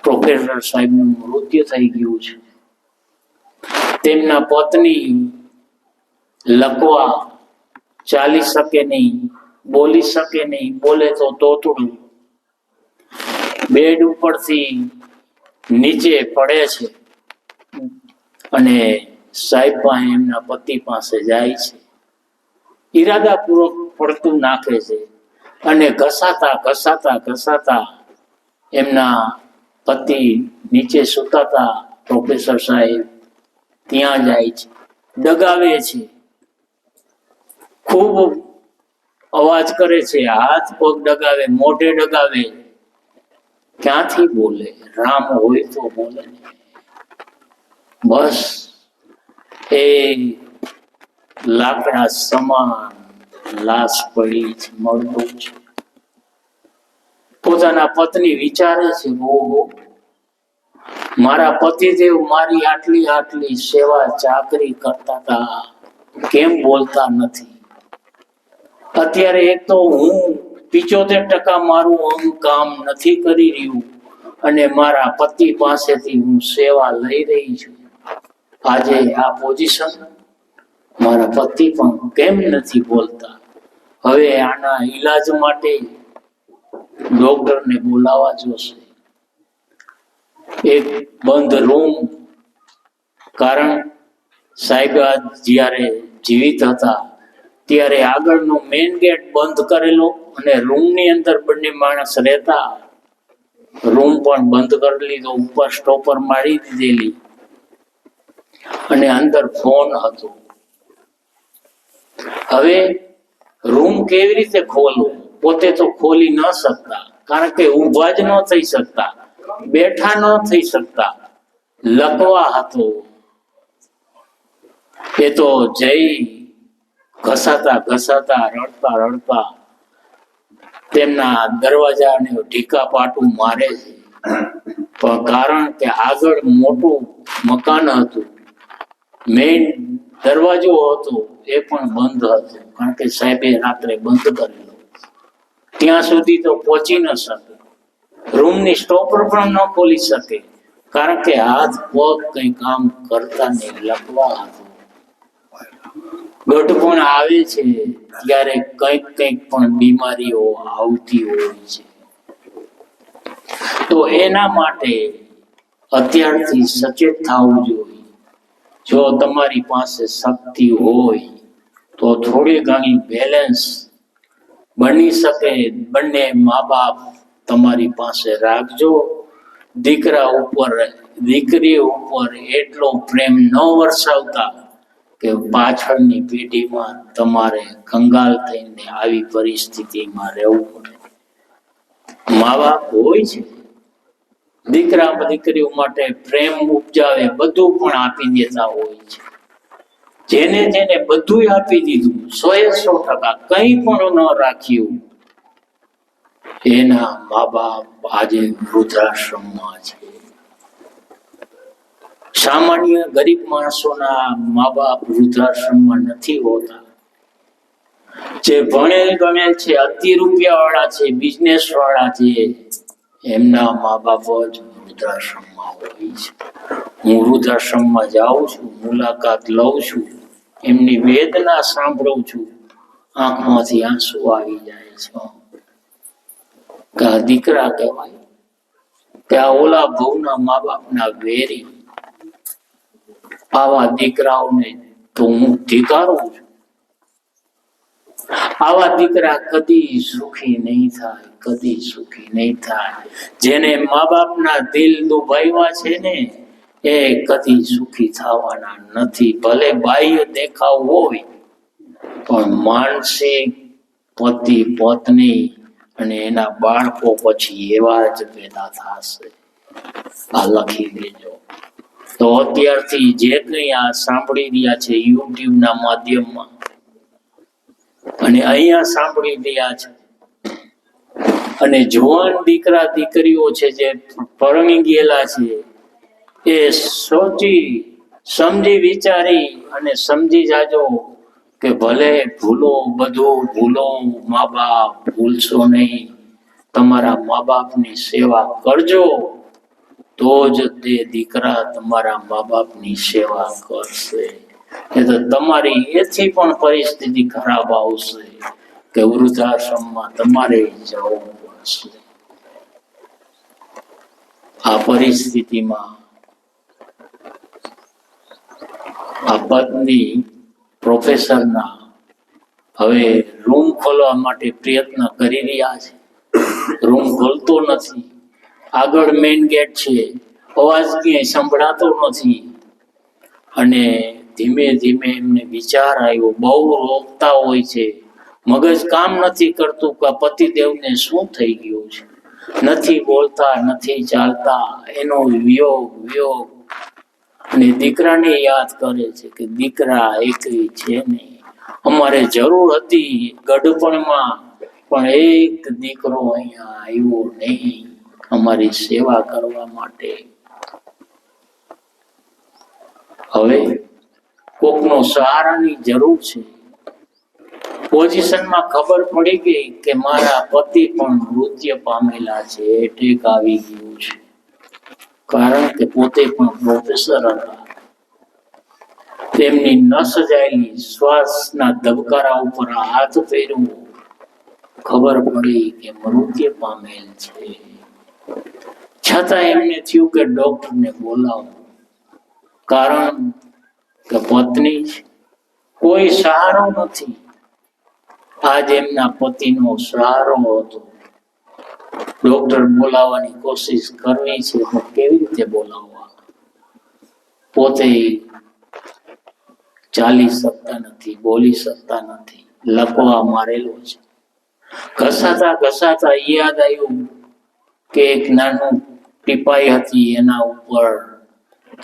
પ્રોફેસર સાહેબનું મૃત્યુ થઈ ગયું છે. તેમના પત્ની લકવા, ચાલી શકે નહીં, બોલી શકે નહીં, બોલે તો તોતડું. બેડ ઉપરથી નીચે પડે છે અને સાહેબ પાસે એમના પતિ પાસે જાય છે, ઈરાદાપૂર્વક પડતું નાખે છે અને ઘસાતા ઘસાતા ઘસાતા એમના પતિ નીચે સુતાતા પ્રોફેસર સાહેબ ત્યાં જાય છે, ડગાવે છે, ખૂબ અવાજ કરે છે, હાથ પગ ડગાવે, મોઢે ડગાવે. ક્યાંથી બોલે? રામ હોય તો બોલે. બસ એ લાકડા સમાન લાશ પડી છે, મળતું છે. પોતાના પત્ની વિચારે છે, ઓહો, મારા પતિદેવ મારી આટલી આટલી સેવા ચાકરી કરતા હતા, કેમ બોલતા નથી? અત્યારે એક તો હું 75% મારું અંગ કામ નથી કરી રહ્યું અને મારા પતિ પાસેથી હું સેવા લઈ રહી છું. આજે આ પોઝિશન, મારા પતિ પણ કેમ નથી બોલતા? હવે આના ઈલાજ માટે ડોક્ટરને બોલાવવા જોશે. એક બંધ રૂમ, કારણ સાહેબ જ્યારે જીવિત હતા ત્યારે આગળનો મેઇન ગેટ બંધ કરેલો અને રૂમની અંદર બંને માણસ રહેતા. રૂમ પણ બંધ કરી લીધો, ઉપર સ્ટોપર મારી દીધેલી અને અંદર ફોન હતો. હવે રૂમ કેવી રીતે ખોલવો? પોતે તો ખોલી ન શકતા, કારણ કે ઊભા જ ન થઈ શકતા, બેઠા ન થઈ શકતા. લકવા હતો એ તો જઈ ઘસાતા ઘસાતા રડતા રડતા તેમના દરવાજાને ઢીકા પાટું મારે છે. પણ કારણ કે આગળ મોટું મકાન હતું, મેઇન દરવાજો હતો એ પણ બંધ હતો, કારણ કે સાહેબે રાત્રે બંધ કરેલો. ત્યાં સુધી તો પહોંચી ન શકે, રૂમની સ્ટોપર પણ ન ખોલી શકે, કારણ કે હાથ પગ કઈ કામ કરતા નહીં, લકવા હતો. ગઢપણ આવે છે ત્યારે કંઈક કંઈક પણ બીમારીઓ આવતી હોય છે. તો એના માટે અત્યારથી સચેત થવું જોઈએ. જો તમારી પાસે શક્તિ હોય તો થોડી ઘણી બેલેન્સ બની શકે, બંને મા બાપ તમારી પાસે રાખજો. દીકરા ઉપર દીકરી ઉપર એટલો પ્રેમ ન વરસાવતા કે પાછળની પેઢીમાં તમારે કંગાલ થઈને આવી પરિસ્થિતિમાં રહેવું પડે. મા બાપ હોય છે, દીકરા દીકરીઓ માટે પ્રેમ ઉપજાવે, બધું પણ આપી દેતા હોય છે. જેને જેને બધું આપી દીધું, 100% કંઈ પણ ન રાખ્યું, એના મા બાપ આજે વૃદ્ધાશ્રમમાં છે. સામાન્ય ગરીબ માણસોના મા બાપ વૃદ્ધાશ્રમમાં નથી હોતા. જે ભણેલ ગણેલ છે, અતિ રૂપિયા વાળા છે, બિઝનેસ વાળા છે, એમના મા બાપ જ વૃદ્ધાશ્રમમાં હોય છે. હું વૃદ્ધાશ્રમમાં જાઉં છું, મુલાકાત લઉં છું, એમની વેદના સાંભળું છું, આંખમાંથી આંસુ આવી જાય છે. કે આ દીકરા કહેવાય કે આ ઓલા ભવના મા બાપના વેરી. આવા દીકરાઓને તો હું ધિક્કારું છું. આવા દીકરા કદી સુખી નહીં થાય, કદી સુખી નહીં થાય. જેને મા બાપના દિલ દુભાવ્યા છે ને, એ કદી સુખી થવાના નથી. ભલે બાહ્ય દેખાવ હોય, પણ માનસિક પતિ પત્ની અને એના બાળકો પછી એવા જ પેદા થશે. આ લખી દેજો. તો અત્યારથી જે કંઈ આ સાંભળી રહ્યા છે યુટ્યુબના માધ્યમમાં અને અહીંયા સાંભળી રહ્યા છે, અને જુવાન દીકરા દીકરીઓ છે જે પરણી ગયેલા છે, એ સોચી સમજી વિચારી અને સમજી જાજો કે ભલે ભૂલો, બધું ભૂલો, મા બાપ ભૂલશો નહીં. તમારા મા બાપની સેવા કરજો, તો જ તે દીકરા તમારા મા બાપની સેવા કરશે. એ તો તમારી એથી પણ પરિસ્થિતિ ખરાબ આવશે કે વૃદ્ધાશ્રમમાં તમારે જવું પડશે. આ પરિસ્થિતિમાં આ પત્ની પ્રોફેસરના હવે રૂમ ખોલવા માટે પ્રયત્ન કરી રહ્યા છે. રૂમ ખોલતો નથી. આગળ મેઇન ગેટ છે, અવાજ ક્યાંય સંભળાતો નથી. અને ધીમે ધીમે એમને વિચાર આવ્યો, બહુ રોકતા હોય છે, મગજ કામ નથી કરતું કે પતિદેવને શું થઈ ગયું છે, નથી બોલતા, નથી ચાલતા, એનો વિયોગ. અને દીકરાને યાદ કરે છે કે દીકરા એકલી છે નહીં, અમારે જરૂર હતી ગઢપણમાં, પણ એક દીકરો અહીંયા આવ્યો નહીં અમારી સેવા કરવા માટે. હવે કોકનો સહારાની જરૂર છે. પોઝિશનમાં ખબર પડી ગઈ કે મારા પતિ પણ મૃત્યુ પામેલા છે, એટેક આવી ગયું છે. કારણ કે પોતે પણ પ્રોફેસર હતા. તેમની ન સજાયેલી શ્વાસના ધબકારા ઉપર હાથ ફેરવો, ખબર પડી કે મૃત્યુ પામેલ છે. છતાં એમને થયું કે ડોક્ટરને બોલાવો, કારણ કે પત્ની કોઈ સહારો નથી. આજ એમના પતિનો સહારો હતો. ડોક્ટર બોલાવવાની કોશિશ કરવી છે, પણ કેવી રીતે બોલાવવા? પોતે ચાલી શકતા નથી, બોલી શકતા નથી, લકવા મારેલો છે. ઘસાતા યાદ આવ્યું કે એક નાનું ટીપાઈ હતી, એના ઉપર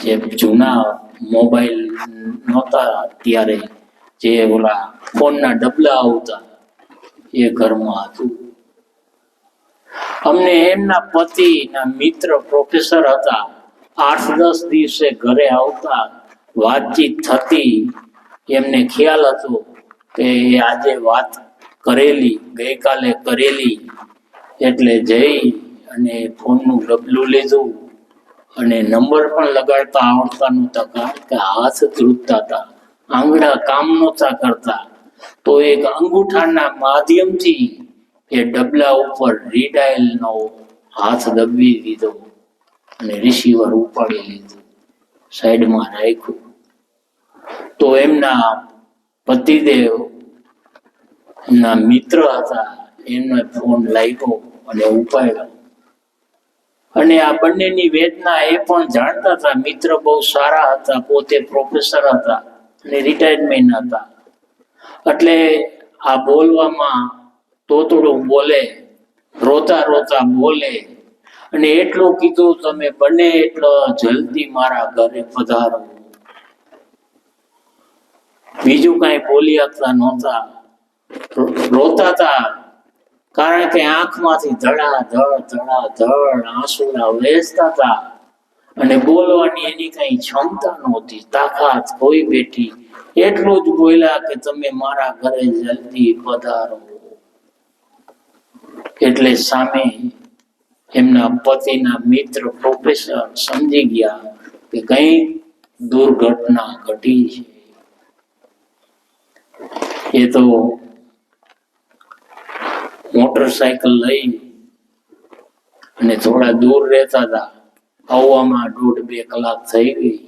જે જૂના મોબાઈલ નહોતા ત્યારે જે ઓલા ફોનના ડબલા આવતા, એ ઘરમાં હતું. અમને એમના પતિના મિત્ર પ્રોફેસર હતા, 8-10 દિવસે ઘરે આવતા, વાતચીત થતી. એમને ખ્યાલ હતો કે આજે વાત કરેલી, ગઈકાલે કરેલી, એટલે જઈ અને ફોનનું ડબલું લીધું. અને નંબર પણ લગાડતા આવડતા નહોતા, કારણ કે હાથ ધ્રુજતા હતા, આંગળા કામ નહોતા કરતા. તો એક અંગૂઠાના માધ્યમથી એ ડબલા ઉપર રીડાયલનો હાથ દબવી દીધો અને રિસીવર ઉપાડી લીધું, સાઈડમાં રાખ્યું. તો એમના પતિદેવ ના મિત્ર હતા, એમને ફોન લાગ્યો અને ઉપાડ્યો. અને આ બંનેની વેદના એ પણ જાણતા હતા. મિત્ર બહુ સારા હતા, પોતે પ્રોફેસર હતા અને રિટાયરમેન્ટ હતા. એટલે આ બોલવામાં તોતડું બોલે, રોતા બોલે. અને એટલું કીધું, તમે બને એટલો જલ્દી મારા ઘરે પધારો. બીજું કઈ બોલી શકતા નહોતા, રોતા હતા. કારણ કે આંખમાંથી ધડાધડ આંસુડા વહેતા હતા. અને બોલવાની એની કઈ ક્ષમતા નહોતી, તાકાત કોઈ બેઠી. એટલું જ બોલ્યા કે તમે મારા ઘરે જલ્દી પધારો. એટલે સામે એમના પતિના મિત્ર પ્રોફેસર સમજી ગયા કે કઈ દુર્ઘટના ઘટી છે. એ તો મોટરસાયકલ લઈ અને થોડા દૂર રહેતા હતા. આવવામાં 1.5-2 કલાક થઈ ગઈ.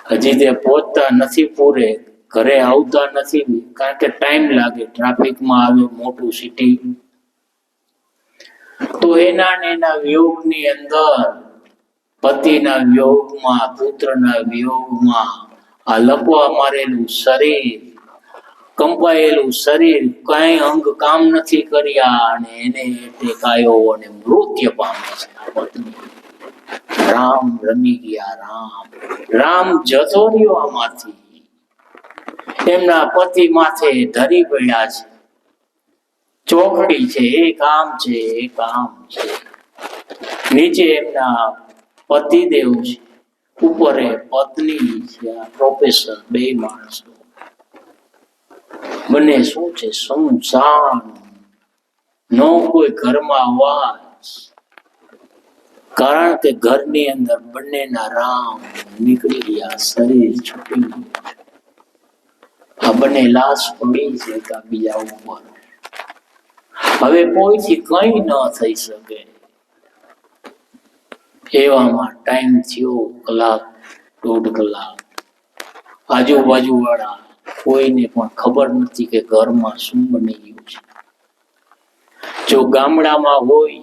હજી તે પહોંચતા નથી પૂરે, ઘરે આવતા નથી, કારણ કે ટાઈમ લાગે, ટ્રાફિકમાં આવે, મોટું સિટી. તો એના વિયોગની અંદર, પતિના વિયોગમાં, પુત્રના વિયોગમાં, આ લકવા મારેલું શરીર કંપાયેલું શરીર, કઈ અંગ કામ નથી કર્યા અને એને એટેક આવ્યો અને મૃત્યુ પામે છે આ પત્ની. રામ રમી ગયા. રામ જતો રહ્યો આમાંથી. એમના પતિ માથે ધરી પડ્યા છે. ચોકડી છે, એક આમ છે, એક આમ છે. નીચે એમના પતિદેવ છે, ઉપરે પત્ની છે, આ પ્રોફેસર. બે માણસો બંને શું છે? સુનસાન. નો કોઈ ઘરમાં અવાજ, કારણ કે ઘરની અંદર બંનેના રામ નીકળી ગયા, શરીર છૂટી ગયું. આ બંને લાશ પડી છે એકબીજા ઉપર. હવે કોઈથી કઈ ન થઈ શકે. એવામાં ટાઈમ થયો, કલાક, 1.5 કલાક. આજુબાજુ વાળા કોઈને પણ ખબર નથી કે ઘરમાં શું બની ગયું છે. જો ગામડામાં હોય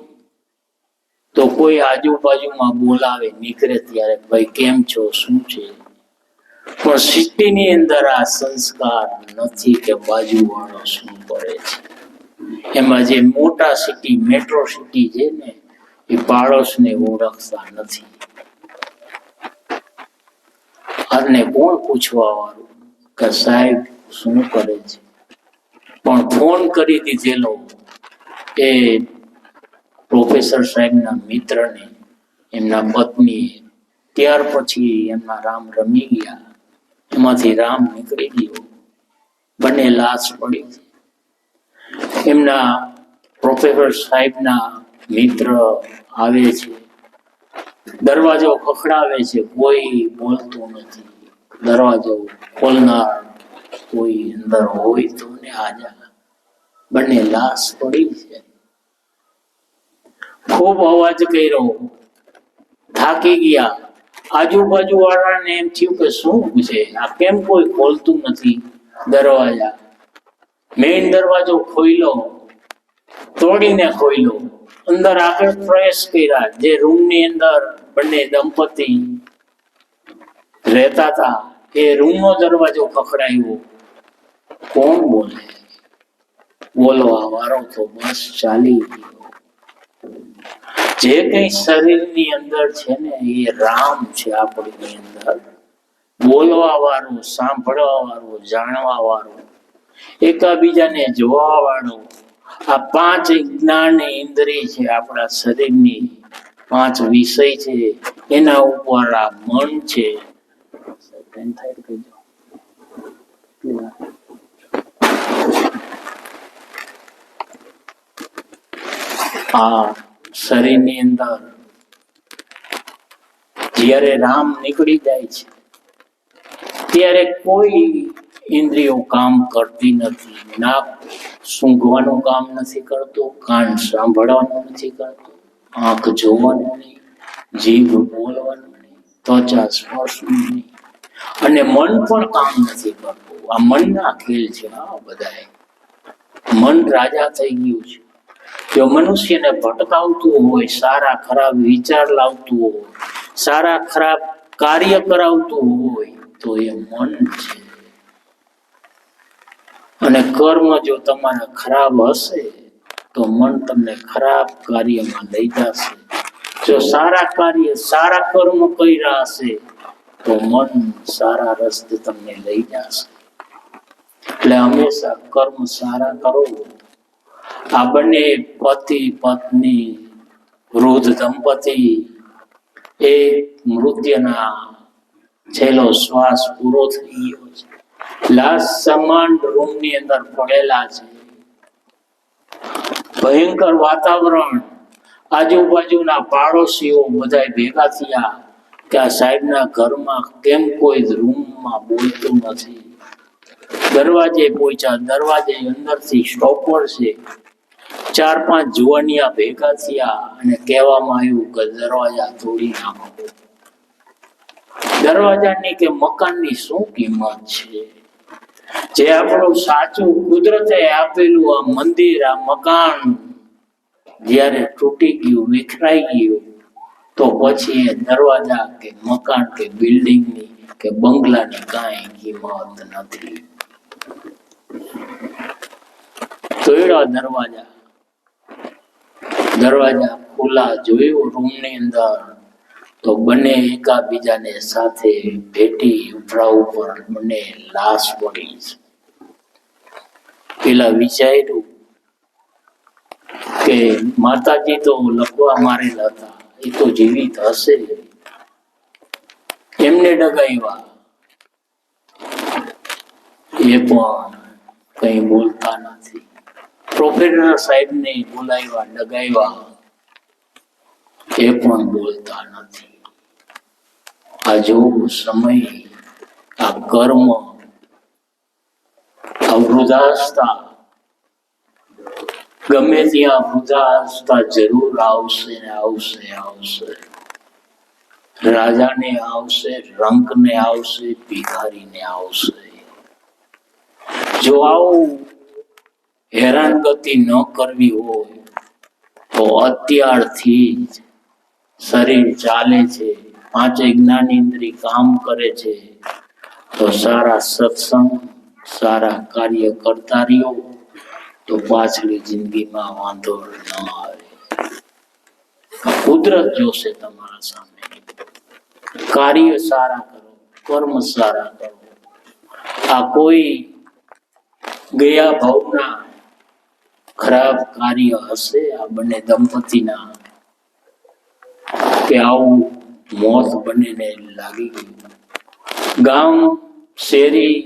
તો કોઈ આજુબાજુમાં બોલાવે, નીકળે ત્યારે, ભાઈ કેમ છો, શું છે. પણ સિટીની અંદર આ સંસ્કાર નથી કે બાજુવાળો શું કરે છે. એમાં જે મોટા સિટી, મેટ્રો સિટી છે ને, એ પાડોશને ઓળખતા નથી. અને કોણ પૂછવા વાળું કે સાહેબ શું કરે છે. પણ ફોન કરી દીધેલો એ પ્રોફેસર સાહેબના મિત્રને, એમના પત્નીએ. ત્યાર પછી એમના રામ રમી ગયા. એમાંથી રામ નીકળી ગયો. બંને લાશ પડી. એમના પ્રોફેસર સાહેબના મિત્ર આવે છે, દરવાજો ખખડાવે છે, કોઈ બોલતું નથી. દરવાજો ખોલનાર કોઈ અંદર હોય તો ને આજા. બંને લાશ પડી છે. ખૂબ અવાજ કર્યો, થાકી ગયા. આજુબાજુ વાળાને એમ થયું કે શું છે આ, કેમ કોઈ ખોલતું નથી દરવાજા. મેઇન દરવાજો ખોલ્યો, તોડીને ખોલ્યો. અંદર આગળ પ્રવેશ કર્યા. જે રૂમની અંદર બંને દંપતી રહેતા હતા એ રૂમનો દરવાજો ખખડાયો. કોણ બોલે? બોલવા વાળો તો બસ ચાલી ગયો. જે કઈ શરીરની અંદર છે ને એ રામ છે આપણી અંદર. બોલવા વાળો, સાંભળવા વાળો, જાણવા વાળો, એકબીજાને જોવા વાળો. આ 5 જ્ઞાન ઇન્દ્રિય છે આપણા શરીરની, 5 વિષય છે. એના ઉપર આ મન છે. આ શરીરની અંદર જ્યારે રામ નીકળી જાય છે ત્યારે કોઈ ઇન્દ્રિયો કામ કરતી નથી. નાક સૂંઘવાનું કામ નથી કરતું, કાન સાંભળવાનું નથી કરતું, આંખ જોવાનું નહીં, જીભ બોલવાનું નહીં, ત્વચા સ્પર્શનું નહીં, અને મન પણ કામ નથી કરતું. આ મનના ખેલ છે. આ બધાય મન રાજા થઈ ગયું છે. જો મનુષ્યને ભટકાવતું હોય, સારા ખરાબ વિચાર લાવતું હોય, સારા ખરાબ કાર્ય કરાવતું હોય તો એ મન છે. અને કર્મ જો તમારા ખરાબ હશે તો મન તમને ખરાબ કાર્યમાં લઈ જશે. જો સારા કાર્ય, સારા કર્મ કર્યા હશે તો મન સારા રસ્તે તમને લઈ જશે. એટલે હંમેશા કર્મ સારા કરો. આ બંને પતિ પત્ની વૃદ્ધ દંપતી એક મૃત્યુના છેલ્લો શ્વાસ પૂરો થઈ ગયો છે. લાશ સમાન રૂમની અંદર પડેલા છે. ભયંકર વાતાવરણ. આજુબાજુના પાડોશીઓ બધા ભેગા થયા કે આ સાહેબના ઘરમાં કેમ કોઈ રૂમમાં બોલતું નથી. દરવાજે પહોંચ્યા. દરવાજે અંદરથી સ્ટોપર છે. 4-5 જુવાનિયા ભેગા થયા અને કહેવામાં આવ્યું કે દરવાજા તોડી નાખો. દરવાજાની કે મકાનની શું કિંમત છે? જે આપણું સાચું કુદરતે આપેલું આ મંદિર, આ મકાન જ્યારે તૂટી ગયું, વિખરાઈ ગયું, તો પછી એ દરવાજા કે મકાન કે બિલ્ડિંગની કે બંગલાની કાંઈ કિંમત નથી. તોડ્યા દરવાજા ખુલ્લા, જોયું રૂમની અંદર તો બંને એકાબીજાને સાથે ભેટી ઉપરા ઉપર બંને લાશ પડી છે. પેલા વિચાર્યું કે માતાજી તો લખવા મારેલા હતા, એ તો જીવિત હશે. એમને ડગાવ્યા, એ પણ કઈ બોલતા નથી. પ્રોફેસર સાહેબને બોલાવ્યા, ડગાવ્યા, એ પણ બોલતા નથી. આ જો સમય, આ કર્મ, આ વૃદ્ધાવસ્થા, ગમે ત્યાં વૃદ્ધાવસ્થા જરૂર આવશે ને આવશે. રાજાને આવશે, રંકને આવશે, ભિખારીને આવશે. જો આવું હેરાનગતિ ન કરવી હોય તો અત્યારથી જ શરીર ચાલે છે, પાંચે જ્ઞાનેન્દ્રિય કામ કરે છે, તો સારા સત્સંગ, સારા કાર્ય કરતા રહ્યો તો પાછલી જિંદગીમાં વાંધો ન આવે. કુદરત જોશે તમારા સામે. કાર્ય સારા કરો, કર્મ સારા કરો. આ કોઈ ગયા ભાવના ખરાબ કાર્ય હશે આ બંને દંપતીના, કે આવું મોત બંનેને લાગી ગયું. ગામ, શેરી,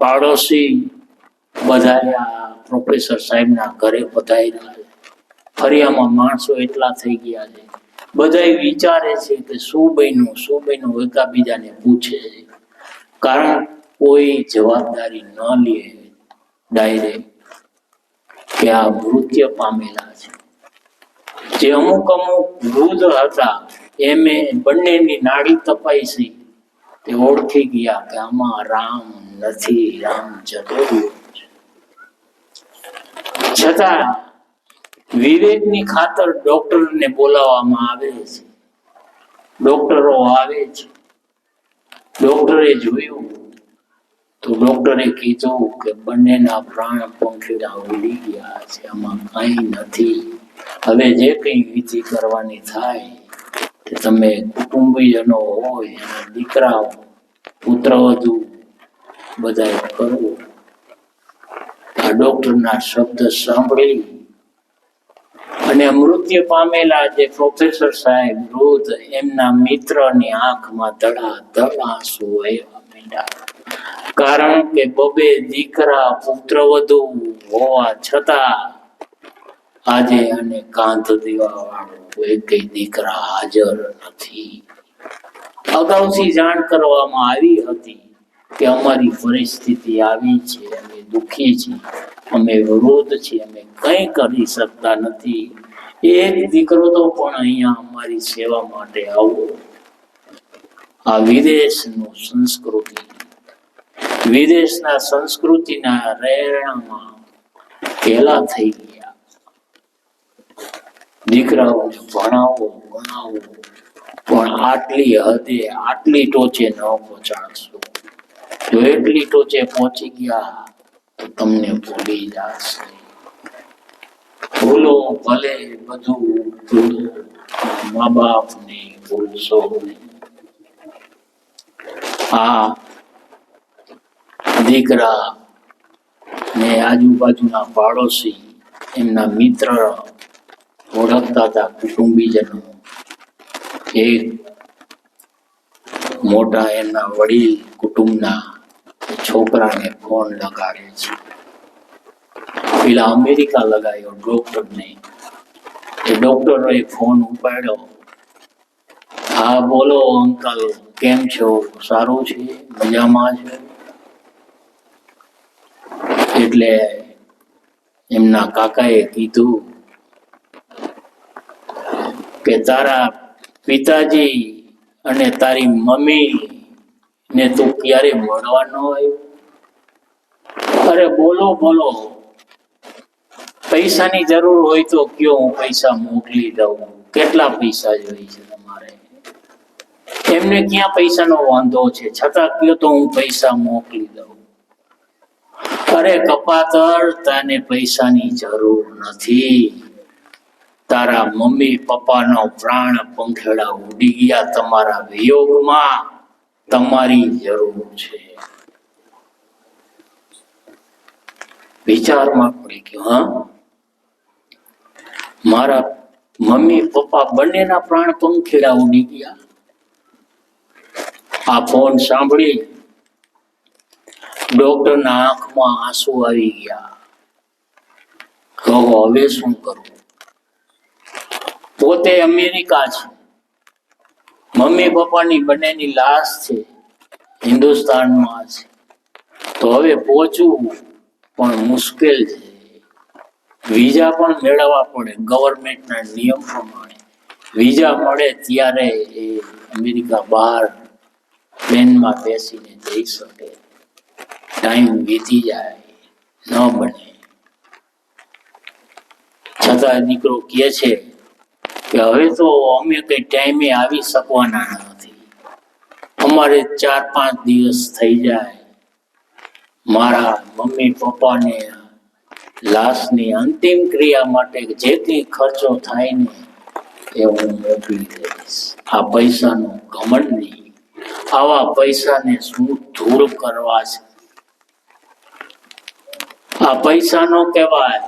પાડોશી બધા પ્રોફેસર સાહેબના ઘરે પધાર્યા. ફરિયામાં માણસો એટલા થઈ ગયા છે, બધા વિચારે છે કે શું બન્યું, એકાબીજાને પૂછે છે. કારણ કોઈ જવાબદારી ન લે ડાયરેક્ટ કે આ મૃત્યુ પામેલા છે. જે અમુક વૃદ્ધ હતા એમે બંનેની નાડી તપાઈ છે, તે ઓળખી ગયા કે આમાં રામ નથી, રામ જતો રહ્યો છે. છતાં વિવેકની ખાતર ડોક્ટરને બોલાવવામાં આવે છે. ડોક્ટરો આવે છે. ડોક્ટરે જોયું તો ડોક્ટરે કીધું કે બંનેના પ્રાણ પંખીડા ઉડી ગયા છે, આમાં કઈ નથી. હવે જે કઈ વિધિ કરવાની થાય તે તમે કુટુંબીજનો હોય, એના દીકરાઓ, પુત્રવધુ બધા કરવું. આ ડોક્ટરના શબ્દ સાંભળી અને મૃત્યુ પામેલા જે પ્રોફેસર સાહેબ વૃદ્ધ, એમના મિત્રની આંખમાં ધડાધડ આંસુ વહેવા માંડ્યા. કારણ કે બબે દીકરા, પુત્રવધુ હોવા છતાં આજે અને કાંધ દેવા વાળો એક દીકરા હાજર નથી. અગાઉથી જાણ કરવામાં આવી હતી કે અમારી પરિસ્થિતિ આવી છે, અમે દુઃખી છીએ, અમે વૃદ્ધ છીએ, અમે કંઈ કરી શકતા નથી. એક દીકરો તો પણ અહીંયા અમારી સેવા માટે આવો. આ વિદેશનું સંસ્કૃતિ, વિદેશના સંસ્કૃતિના રહેણામાં પેલા થઈ ગયા. દીકરાઓને ભણાવો, ગણાવો, પણ આટલી હદે, આટલી ટોચે ન પહોંચાડશો. જો એટલી ટોચે પહોંચી ગયા તો તમને ભૂલી જશે. ભૂલો ભલે બધું ભૂલો, મા બાપને ભૂલશો નહીં. આ દીકરા ને આજુબાજુના પાડોશી, એમના મિત્ર ઓળખતા હતા, કુટુંબીજનો. એક મોટા એમના વડીલ કુટુંબના છોકરાને ફોન લગાડે છે. પેલા અમેરિકા લગાવ્યો ડોક્ટરને. એ ડોક્ટરોએ ફોન ઉપાડ્યો. હા બોલો અંકલ, કેમ છો? સારું છે, મજામાં છે? એટલે એમના કાકાએ કીધું કે તારા પિતાજી અને તારી મમ્મી ને તું ક્યારે મળવા ન આવ્યો? અરે બોલો, પૈસાની જરૂર હોય તો કયો, હું પૈસા મોકલી દઉં. કેટલા પૈસા જોઈએ છે તમારે? એમને ક્યાં પૈસાનો વાંધો છે, છતાં કયો તો હું પૈસા મોકલી દઉં. અરે કપાતર, તને પૈસાની જરૂર નથી. તારા મમ્મી પપ્પાનો પ્રાણ પંખેડા ઉડી ગયા તમારા વિયોગમાં. તમારી જરૂર છે. વિચારમાં પડી ગયો. હા, મારા મમ્મી પપ્પા બંનેના પ્રાણ પંખેડા ઉડી ગયા. આ ફોન સાંભળી ડોક્ટરના આંખમાં આંસુ આવી ગયા. કહો હવે શું કરું? પોતે અમેરિકા છે, મમ્મી પપ્પાની બંનેની લાશ છે હિન્દુસ્તાનમાં છે. તો હવે પહોંચવું પણ મુશ્કેલ છે. વિઝા પણ મેળવવા પડે. ગવર્મેન્ટના નિયમ પ્રમાણે વિઝા મળે ત્યારે એ અમેરિકા બહાર પ્લેનમાં બેસીને જઈ શકે. ટાઈમ વીતી જાય, ન બને. છતાં દીકરો કહે છે કે હવે તો અમે કઈ ટાઈમે આવી શકવાના નથી. અમારે 4-5 દિવસ થઈ જાય. મારા મમ્મી પપ્પાને લાશની અંતિમ ક્રિયા માટે જે કંઈ ખર્ચો થાય ને એ હું મોકલી દઈશ. આ પૈસાનો ઘમંડ નહીં. આવા પૈસાને શું ધૂળ કરવા છે? આ પૈસા નો કહેવાય.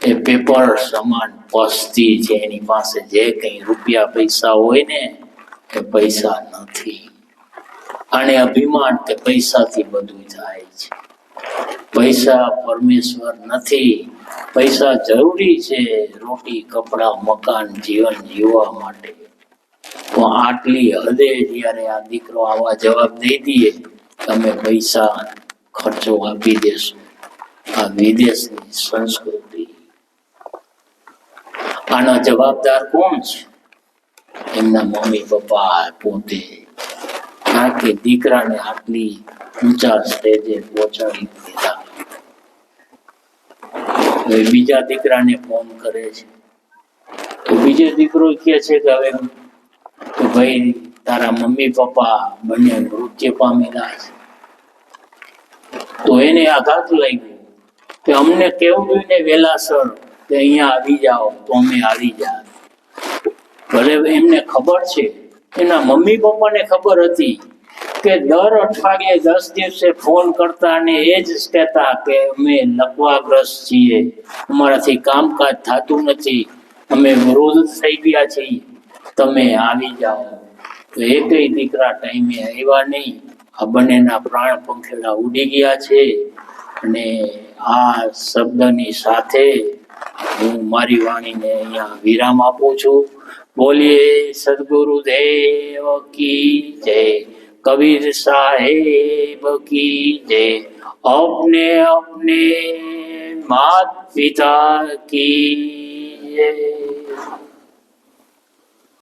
એ પેપર સમાન પસ્તી છે. એની પાસે જે કઈ રૂપિયા પૈસા હોય ને એ પૈસા નથી. અને અભિમાન કે પૈસાથી બધું થાય છે. પૈસા પરમેશ્વર નથી. પૈસા જરૂરી છે રોટી, કપડા, મકાન, જીવન જીવવા માટે. તો આટલી હદે જ્યારે આ દીકરો આવા જવાબ દઈ દઈએ, તમે પૈસા ખર્ચો આપી દેશો. આ વિદેશની સંસ્કૃતિ. આના જવાબદાર કોણ છે? એમના મમ્મી પપ્પા પોતે. કારણ કે દીકરાને આટલી ઊંચા સ્ટેજે પહોંચાડી દીધા. બીજા દીકરાને ફોન કરે છે તો બીજો દીકરો કહે છે કે હવે તો ભાઈ તારા મમ્મી પપ્પા બંને મૃત્યુ પામેલા છે. તો એને આઘાત લાગ્યો કે અમને કેવું જોઈએ ને વહેલાસર કે અહીંયા આવી જાઓ, તો અમે આવી જાય. ભલે એમને ખબર છે, એના મમ્મી પપ્પાને ખબર હતી કે દર અઠવાડિયે 10 દિવસે ફોન કરતા અને એ જ કહેતા કે અમે લકવાગ્રસ્ત છીએ, અમારાથી કામકાજ થતું નથી, અમે વૃદ્ધ થઈ ગયા છીએ, તમે આવી જાઓ. તો એકેય દીકરા ટાઈમે આવ્યા નહીં. આ બંનેના પ્રાણ પંખેડા ઉડી ગયા છે. અને આ શબ્દની સાથે હું મારી વાણીને અહીંયા વિરામ આપું છું. બોલીએ સદગુરુદેવ કી જય, કબીર સાહેબ की जय, अपने अपने माता पिता की जय।